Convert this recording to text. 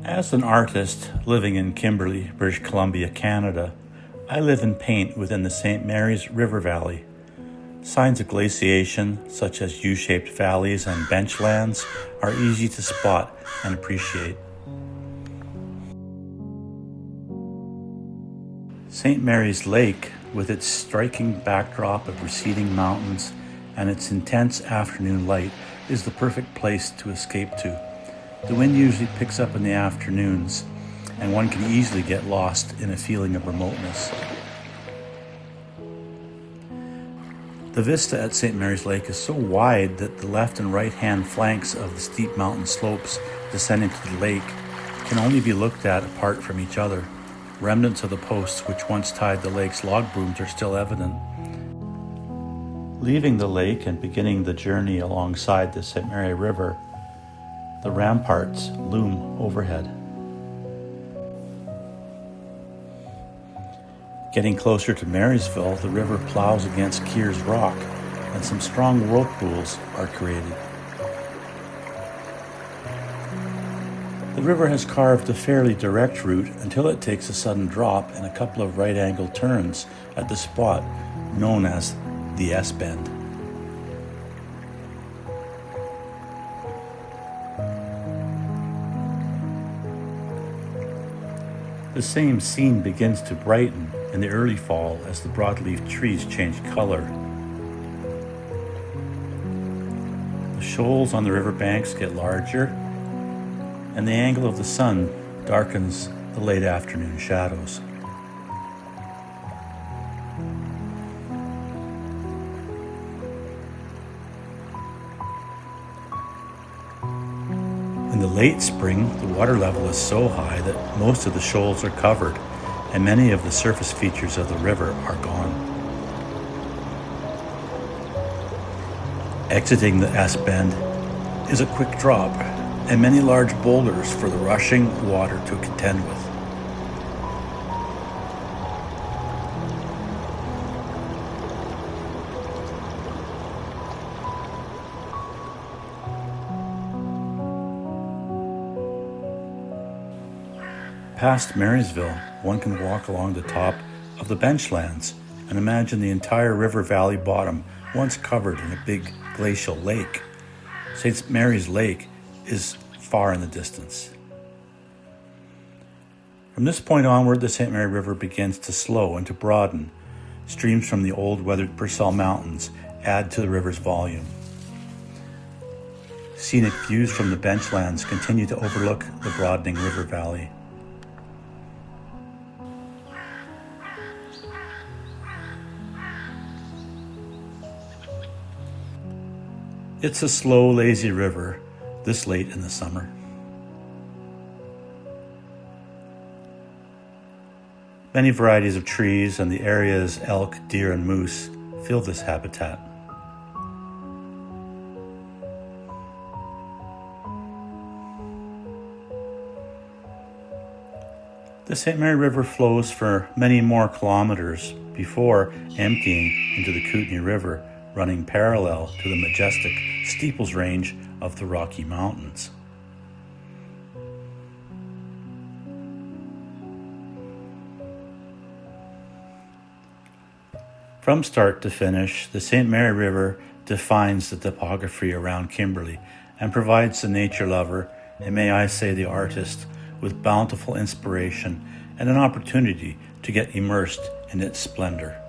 As an artist living in Kimberley, British Columbia, Canada, I live and paint within the St. Mary's River Valley. Signs of glaciation, such as U-shaped valleys and benchlands, are easy to spot and appreciate. St. Mary's Lake, with its striking backdrop of receding mountains and its intense afternoon light, is the perfect place to escape to. The wind usually picks up in the afternoons, and one can easily get lost in a feeling of remoteness. The vista at St. Mary's Lake is so wide that the left and right-hand flanks of the steep mountain slopes descending to the lake can only be looked at apart from each other. Remnants of the posts which once tied the lake's log booms are still evident. Leaving the lake and beginning the journey alongside the St. Mary River, the ramparts loom overhead. Getting closer to Marysville, the river plows against Kear's Rock, and some strong whirlpools are created. The river has carved a fairly direct route until it takes a sudden drop and a couple of right-angled turns at the spot known as the S-bend. The same scene begins to brighten in the early fall as the broadleaf trees change color. The shoals on the riverbanks get larger, and the angle of the sun darkens the late afternoon shadows. In the late spring, the water level is so high that most of the shoals are covered, and many of the surface features of the river are gone. Exiting the S-bend is a quick drop, and many large boulders for the rushing water to contend with. Past Marysville, one can walk along the top of the benchlands and imagine the entire river valley bottom once covered in a big glacial lake. St. Mary's Lake is far in the distance. From this point onward, the St. Mary River begins to slow and to broaden. Streams from the old weathered Purcell Mountains add to the river's volume. Scenic views from the benchlands continue to overlook the broadening river valley. It's a slow, lazy river this late in the summer. Many varieties of trees and the area's elk, deer, and moose fill this habitat. The St. Mary River flows for many more kilometers before emptying into the Kootenay River, running parallel to the majestic steeples range of the Rocky Mountains. From start to finish, the St. Mary River defines the topography around Kimberley and provides the nature lover, and may I say the artist, with bountiful inspiration and an opportunity to get immersed in its splendor.